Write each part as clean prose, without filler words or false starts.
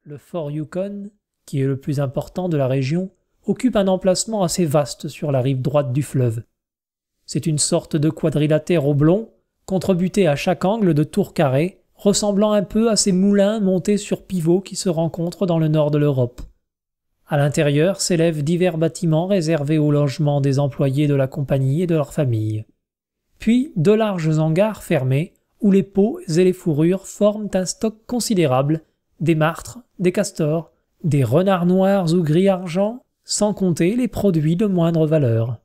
Le fort Yukon, qui est le plus important de la région, occupe un emplacement assez vaste sur la rive droite du fleuve. C'est une sorte de quadrilatère oblong, contrebuté à chaque angle de tours carrées, ressemblant un peu à ces moulins montés sur pivot qui se rencontrent dans le nord de l'Europe. À l'intérieur s'élèvent divers bâtiments réservés au logement des employés de la compagnie et de leurs familles. Puis de larges hangars fermés, où les peaux et les fourrures forment un stock considérable, des martres, des castors, des renards noirs ou gris-argent, sans compter les produits de moindre valeur.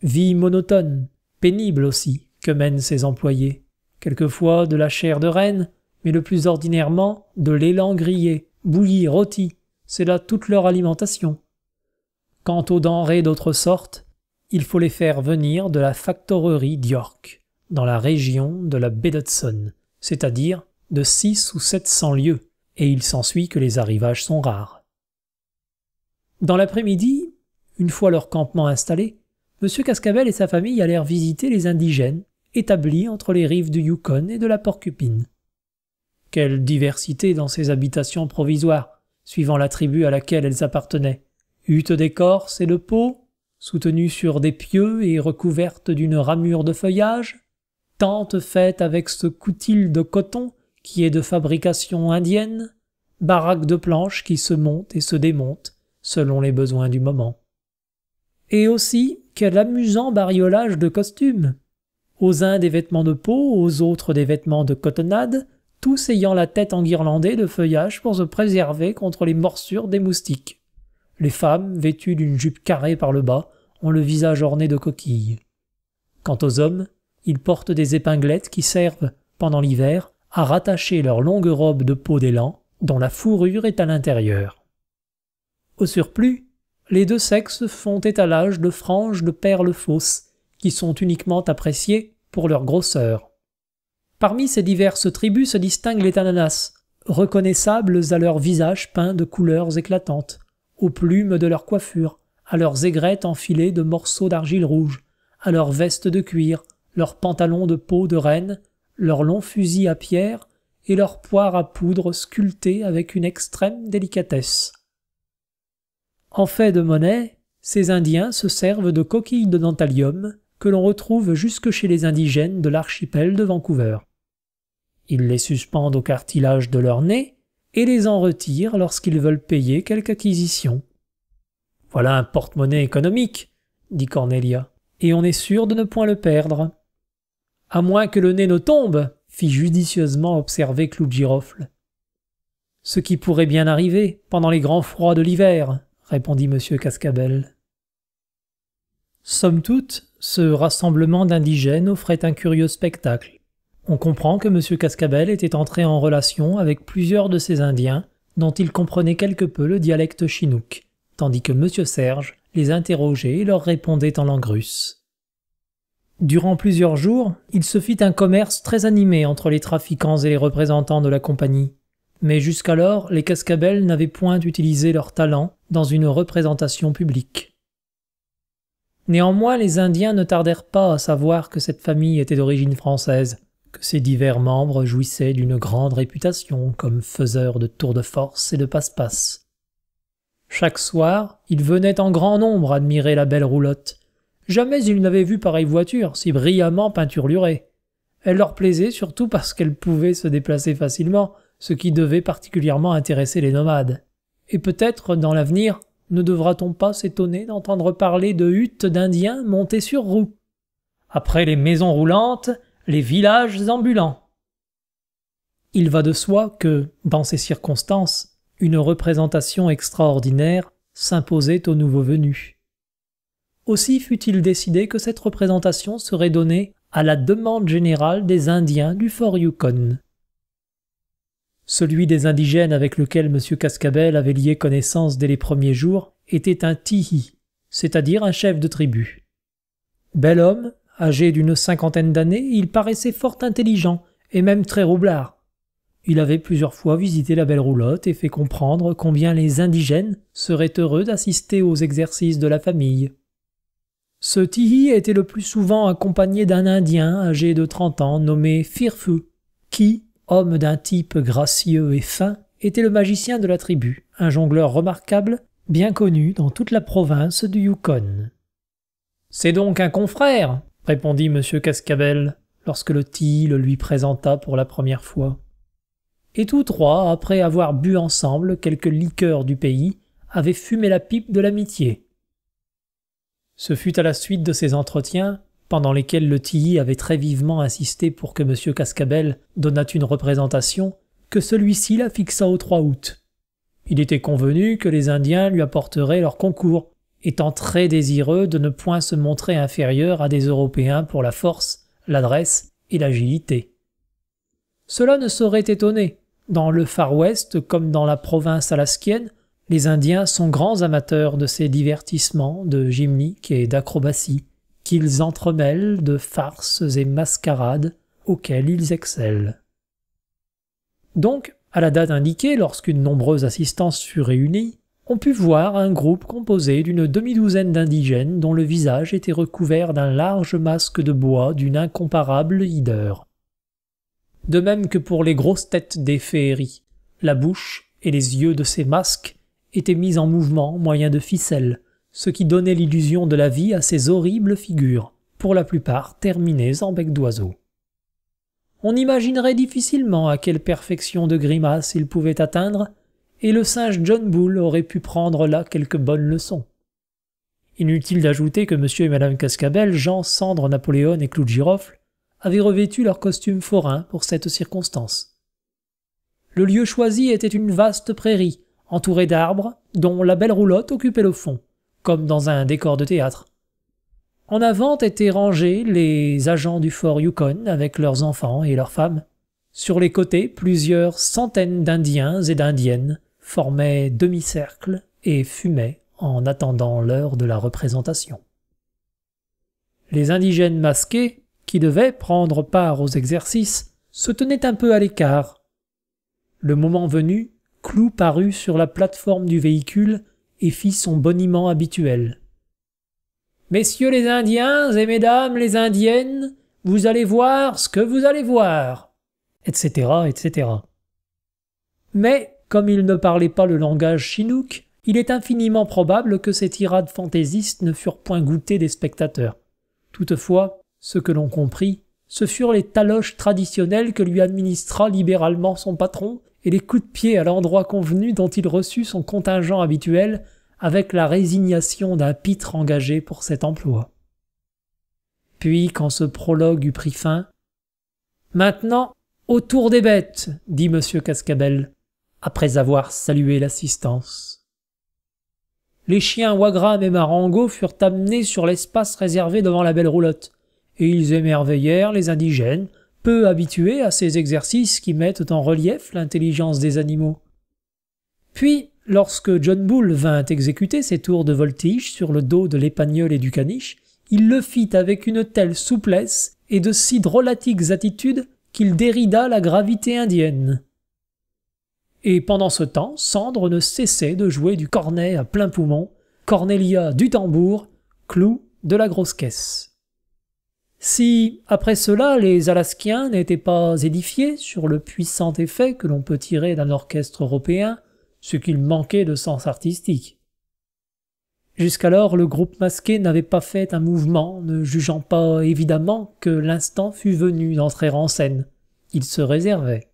Vie monotone, pénible aussi, que mènent ces employés. Quelquefois de la chair de renne, mais le plus ordinairement de l'élan grillé, bouilli, rôti, c'est là toute leur alimentation. Quant aux denrées d'autre sorte, il faut les faire venir de la factorerie d'York, dans la région de la baie d'Hudson, c'est-à-dire de 600 ou 700 lieues, et il s'ensuit que les arrivages sont rares. Dans l'après-midi, une fois leur campement installé, M. Cascabel et sa famille allèrent visiter les indigènes établis entre les rives du Yukon et de la Porcupine. Quelle diversité dans ces habitations provisoires, suivant la tribu à laquelle elles appartenaient. Huttes d'écorce et de peau, soutenues sur des pieux et recouvertes d'une ramure de feuillage, tentes faites avec ce coutil de coton qui est de fabrication indienne, baraques de planches qui se montent et se démontent selon les besoins du moment. Et aussi, quel amusant bariolage de costumes! Aux uns des vêtements de peau, aux autres des vêtements de cotonnade, tous ayant la tête enguirlandée de feuillage pour se préserver contre les morsures des moustiques. Les femmes, vêtues d'une jupe carrée par le bas, ont le visage orné de coquilles. Quant aux hommes, ils portent des épinglettes qui servent, pendant l'hiver, à rattacher leurs longues robes de peau d'élan, dont la fourrure est à l'intérieur. Au surplus, les deux sexes font étalage de franges de perles fausses, qui sont uniquement appréciées pour leur grosseur. Parmi ces diverses tribus se distinguent les Tananas, reconnaissables à leurs visages peints de couleurs éclatantes, aux plumes de leur coiffure, à leurs aigrettes enfilées de morceaux d'argile rouge, à leurs vestes de cuir, leurs pantalons de peau de renne, leurs longs fusils à pierre et leurs poires à poudre sculptées avec une extrême délicatesse. En fait de monnaie, ces Indiens se servent de coquilles de dentalium que l'on retrouve jusque chez les indigènes de l'archipel de Vancouver. Ils les suspendent au cartilage de leur nez et les en retirent lorsqu'ils veulent payer quelque acquisition. « Voilà un porte-monnaie économique, » dit Cornelia, « et on est sûr de ne point le perdre. »« À moins que le nez ne tombe, » fit judicieusement observer Clou de Girofle. « Ce qui pourrait bien arriver pendant les grands froids de l'hiver, » répondit M. Cascabel. Somme toute, ce rassemblement d'indigènes offrait un curieux spectacle. On comprend que M. Cascabel était entré en relation avec plusieurs de ces Indiens dont il comprenait quelque peu le dialecte chinook, tandis que M. Serge les interrogeait et leur répondait en langue russe. Durant plusieurs jours, il se fit un commerce très animé entre les trafiquants et les représentants de la compagnie. Mais jusqu'alors, les Cascabel n'avaient point utilisé leur talent dans une représentation publique. Néanmoins, les Indiens ne tardèrent pas à savoir que cette famille était d'origine française, que ses divers membres jouissaient d'une grande réputation comme faiseurs de tours de force et de passe-passe. Chaque soir, ils venaient en grand nombre admirer la belle roulotte. Jamais ils n'avaient vu pareille voiture, si brillamment peinturlurée. Elle leur plaisait surtout parce qu'elle pouvait se déplacer facilement, ce qui devait particulièrement intéresser les nomades. Et peut-être, dans l'avenir, ne devra-t-on pas s'étonner d'entendre parler de huttes d'Indiens montées sur roues? Après les maisons roulantes, les villages ambulants. Il va de soi que, dans ces circonstances, une représentation extraordinaire s'imposait aux nouveaux venus. Aussi fut-il décidé que cette représentation serait donnée à la demande générale des Indiens du fort Yukon. Celui des indigènes avec lequel M. Cascabel avait lié connaissance dès les premiers jours était un Tihi, c'est-à-dire un chef de tribu. Bel homme, âgé d'une 50aine d'années, il paraissait fort intelligent et même très roublard. Il avait plusieurs fois visité la belle roulotte et fait comprendre combien les indigènes seraient heureux d'assister aux exercices de la famille. Ce Tihi était le plus souvent accompagné d'un Indien âgé de 30 ans nommé Firfu, qui, homme d'un type gracieux et fin, était le magicien de la tribu, un jongleur remarquable, bien connu dans toute la province du Yukon. « C'est donc un confrère » répondit M. Cascabel, lorsque le Tilly le lui présenta pour la première fois. Et tous trois, après avoir bu ensemble quelques liqueurs du pays, avaient fumé la pipe de l'amitié. Ce fut à la suite de ces entretiens, pendant lesquels le Tilly avait très vivement insisté pour que M. Cascabel donnât une représentation, que celui-ci la fixa au 3 août. Il était convenu que les Indiens lui apporteraient leur concours, étant très désireux de ne point se montrer inférieur à des Européens pour la force, l'adresse et l'agilité. Cela ne saurait étonner. Dans le Far West comme dans la province alaskienne, les Indiens sont grands amateurs de ces divertissements de gymnique et d'acrobatie, qu'ils entremêlent de farces et mascarades auxquelles ils excellent. Donc, à la date indiquée, lorsqu'une nombreuse assistance fut réunie, on put voir un groupe composé d'une demi-douzaine d'indigènes dont le visage était recouvert d'un large masque de bois d'une incomparable hideur. De même que pour les grosses têtes des féeries, la bouche et les yeux de ces masques étaient mis en mouvement moyen de ficelles, ce qui donnait l'illusion de la vie à ces horribles figures, pour la plupart terminées en bec d'oiseau. On imaginerait difficilement à quelle perfection de grimace ils pouvaient atteindre, et le singe John Bull aurait pu prendre là quelques bonnes leçons. Inutile d'ajouter que M. et Mme Cascabel, Jean, Cendre, Napoléon et Clou de Girofle avaient revêtu leurs costumes forains pour cette circonstance. Le lieu choisi était une vaste prairie, entourée d'arbres, dont la belle roulotte occupait le fond, comme dans un décor de théâtre. En avant étaient rangés les agents du fort Yukon avec leurs enfants et leurs femmes. Sur les côtés, plusieurs centaines d'Indiens et d'Indiennes formaient demi-cercle et fumaient en attendant l'heure de la représentation. Les indigènes masqués, qui devaient prendre part aux exercices, se tenaient un peu à l'écart. Le moment venu, Clou parut sur la plateforme du véhicule et fit son boniment habituel. « Messieurs les Indiens et mesdames les Indiennes, vous allez voir ce que vous allez voir !» etc., etc. Mais, comme il ne parlait pas le langage chinook, il est infiniment probable que ces tirades fantaisistes ne furent point goûtées des spectateurs. Toutefois, ce que l'on comprit, ce furent les taloches traditionnelles que lui administra libéralement son patron et les coups de pied à l'endroit convenu dont il reçut son contingent habituel avec la résignation d'un pitre engagé pour cet emploi. Puis, quand ce prologue eut pris fin, « Maintenant, au tour des bêtes !» dit M. Cascabel, après avoir salué l'assistance. Les chiens Wagram et Marengo furent amenés sur l'espace réservé devant la belle roulotte, et ils émerveillèrent les indigènes, peu habitués à ces exercices qui mettent en relief l'intelligence des animaux. Puis, lorsque John Bull vint exécuter ses tours de voltige sur le dos de l'Épagnol et du caniche, il le fit avec une telle souplesse et de si drôlatiques attitudes qu'il dérida la gravité indienne. Et pendant ce temps, Cendre ne cessait de jouer du cornet à plein poumon, Cornelia du tambour, Clou de la grosse caisse. Si, après cela, les Alaskiens n'étaient pas édifiés sur le puissant effet que l'on peut tirer d'un orchestre européen, ce qu'il manquait de sens artistique. Jusqu'alors, le groupe masqué n'avait pas fait un mouvement, ne jugeant pas évidemment que l'instant fût venu d'entrer en scène. Il se réservait.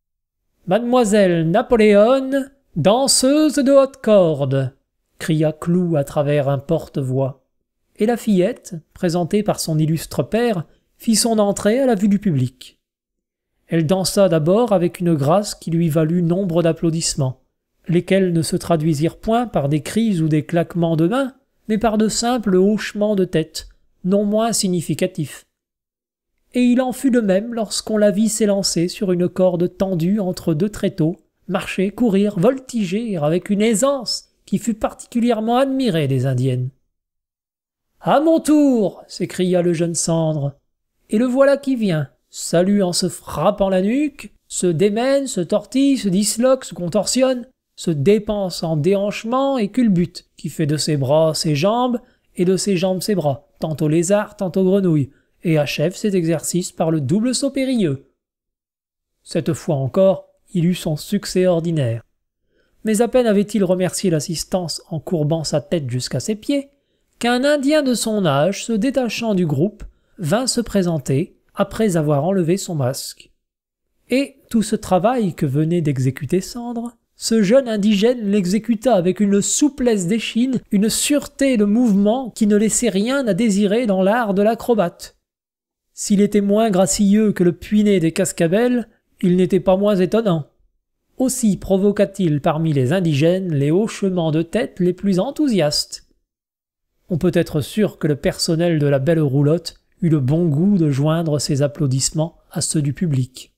« Mademoiselle Napoléon, danseuse de haute corde !» cria Clou à travers un porte-voix. Et la fillette, présentée par son illustre père, fit son entrée à la vue du public. Elle dansa d'abord avec une grâce qui lui valut nombre d'applaudissements, lesquels ne se traduisirent point par des cris ou des claquements de mains, mais par de simples hochements de tête, non moins significatifs. Et il en fut de même lorsqu'on la vit s'élancer sur une corde tendue entre deux tréteaux, marcher, courir, voltiger avec une aisance qui fut particulièrement admirée des Indiennes. « À mon tour !» s'écria le jeune Cendre. « Et le voilà qui vient, salue en se frappant la nuque, se démène, se tortille, se disloque, se contorsionne, se dépense en déhanchement et culbute, qui fait de ses bras ses jambes et de ses jambes ses bras, tantôt lézard, tantôt grenouille, et achève ses exercices par le double saut périlleux. Cette fois encore, il eut son succès ordinaire. Mais à peine avait-il remercié l'assistance en courbant sa tête jusqu'à ses pieds, qu'un Indien de son âge, se détachant du groupe, vint se présenter après avoir enlevé son masque. Et tout ce travail que venait d'exécuter Sandre, ce jeune indigène l'exécuta avec une souplesse d'échine, une sûreté de mouvement qui ne laissait rien à désirer dans l'art de l'acrobate. S'il était moins gracieux que le puiné des Cascabel, il n'était pas moins étonnant. Aussi provoqua-t-il parmi les indigènes les hochements de tête les plus enthousiastes. On peut être sûr que le personnel de la Belle Roulotte eut le bon goût de joindre ses applaudissements à ceux du public.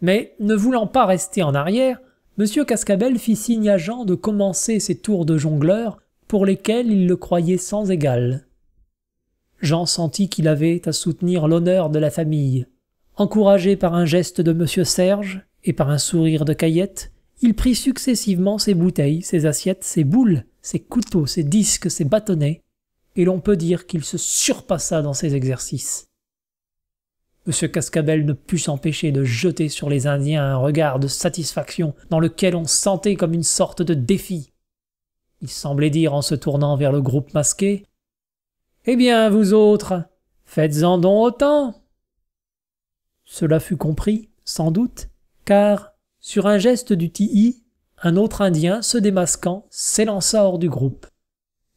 Mais, ne voulant pas rester en arrière, M. Cascabel fit signe à Jean de commencer ses tours de jongleur pour lesquels il le croyait sans égal. Jean sentit qu'il avait à soutenir l'honneur de la famille. Encouragé par un geste de M. Serge et par un sourire de Caillette, il prit successivement ses bouteilles, ses assiettes, ses boules, ses couteaux, ses disques, ses bâtonnets, et l'on peut dire qu'il se surpassa dans ses exercices. M. Cascabel ne put s'empêcher de jeter sur les Indiens un regard de satisfaction dans lequel on sentait comme une sorte de défi. Il semblait dire en se tournant vers le groupe masqué « Eh bien, vous autres, faites-en donc autant !» Cela fut compris, sans doute, car, sur un geste du tilly, un autre Indien, se démasquant, s'élança hors du groupe.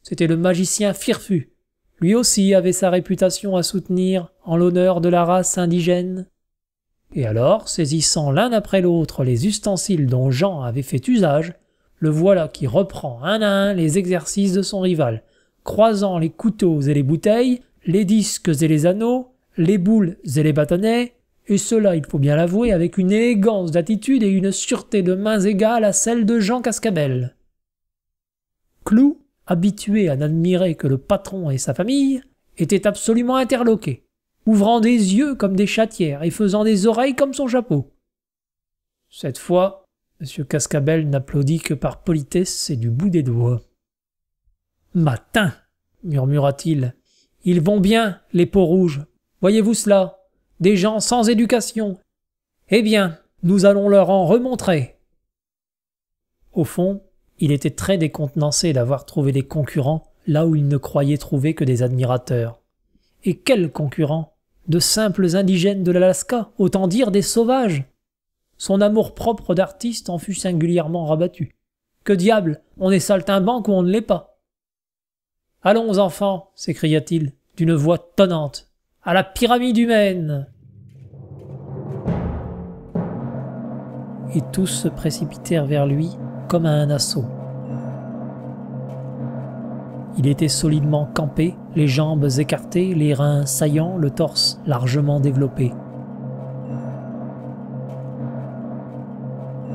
C'était le magicien Firfu. Lui aussi avait sa réputation à soutenir en l'honneur de la race indigène. Et alors, saisissant l'un après l'autre les ustensiles dont Jean avait fait usage, le voilà qui reprend un à un les exercices de son rival, croisant les couteaux et les bouteilles, les disques et les anneaux, les boules et les bâtonnets, et cela, il faut bien l'avouer, avec une élégance d'attitude et une sûreté de mains égales à celle de Jean Cascabel. Clou, habitué à n'admirer que le patron et sa famille, était absolument interloqué, ouvrant des yeux comme des chatières et faisant des oreilles comme son chapeau. Cette fois, M. Cascabel n'applaudit que par politesse et du bout des doigts. « Matin !» murmura-t-il. « Ils vont bien, les peaux-rouges. Voyez-vous cela ? Des gens sans éducation. Eh bien, nous allons leur en remontrer. » Au fond, il était très décontenancé d'avoir trouvé des concurrents là où il ne croyait trouver que des admirateurs. Et quels concurrents ? De simples indigènes de l'Alaska, autant dire des sauvages. Son amour-propre d'artiste en fut singulièrement rabattu. Que diable, on est saltimbanque ou on ne l'est pas. « Allons, enfants !» s'écria-t-il, d'une voix tonnante. « À la pyramide humaine !» Et tous se précipitèrent vers lui comme à un assaut. Il était solidement campé, les jambes écartées, les reins saillants, le torse largement développé.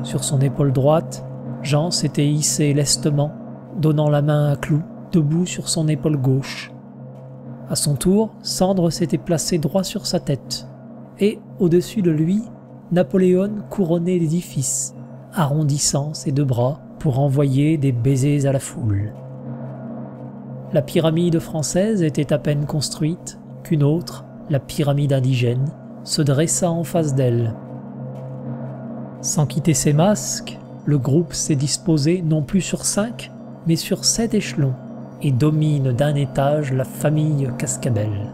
Sur son épaule droite, Jean s'était hissé lestement, donnant la main à Clou, debout sur son épaule gauche. À son tour, Sandre s'était placé droit sur sa tête, et, au-dessus de lui, Napoléon couronnait l'édifice, arrondissant ses deux bras pour envoyer des baisers à la foule. La pyramide française était à peine construite qu'une autre, la pyramide indigène, se dressa en face d'elle. Sans quitter ses masques, le groupe s'est disposé non plus sur 5, mais sur 7 échelons, et domine d'un étage la famille Cascabel.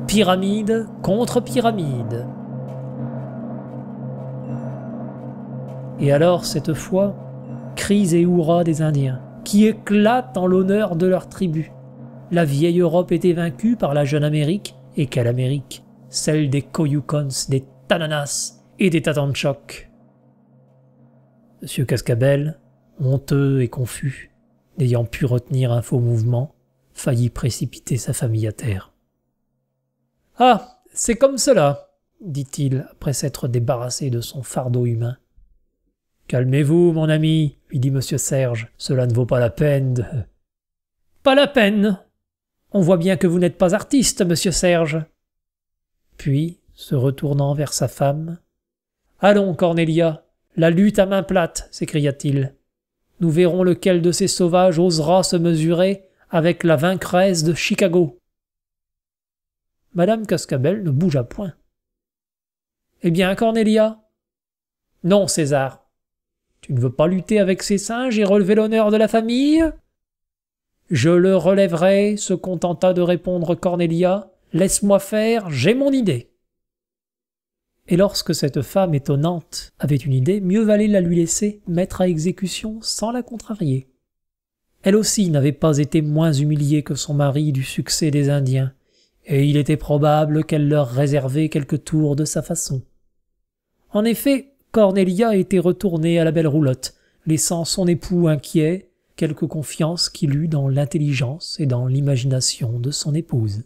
Pyramide contre pyramide. Et alors, cette fois, cris et hurrahs des Indiens, qui éclatent en l'honneur de leur tribu. La vieille Europe était vaincue par la jeune Amérique, et quelle Amérique ? Celle des Koyukons, des Tananas et des Tatanchok. M. Cascabel, honteux et confus, n'ayant pu retenir un faux mouvement, faillit précipiter sa famille à terre. « Ah, c'est comme cela, » dit-il après s'être débarrassé de son fardeau humain. « Calmez-vous, mon ami, » lui dit M. Serge, « cela ne vaut pas la peine de... »« Pas la peine. On voit bien que vous n'êtes pas artiste, M. Serge. » Puis, se retournant vers sa femme, « Allons, Cornelia, la lutte à main plate, s'écria-t-il. Nous verrons lequel de ces sauvages osera se mesurer avec la vaincresse de Chicago. » Madame Cascabel ne bougea point. « Eh bien, Cornelia? Non, César. Tu ne veux pas lutter avec ces singes et relever l'honneur de la famille? Je le relèverai, se contenta de répondre Cornelia. Laisse-moi faire, j'ai mon idée. Et lorsque cette femme étonnante avait une idée, mieux valait la lui laisser mettre à exécution sans la contrarier. Elle aussi n'avait pas été moins humiliée que son mari du succès des Indiens, et il était probable qu'elle leur réservait quelques tours de sa façon. En effet, Cornelia était retournée à la belle roulotte, laissant son époux inquiet, quelque confiance qu'il eut dans l'intelligence et dans l'imagination de son épouse.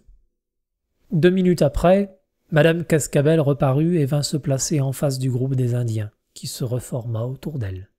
2 minutes après, Madame Cascabel reparut et vint se placer en face du groupe des Indiens, qui se reforma autour d'elle.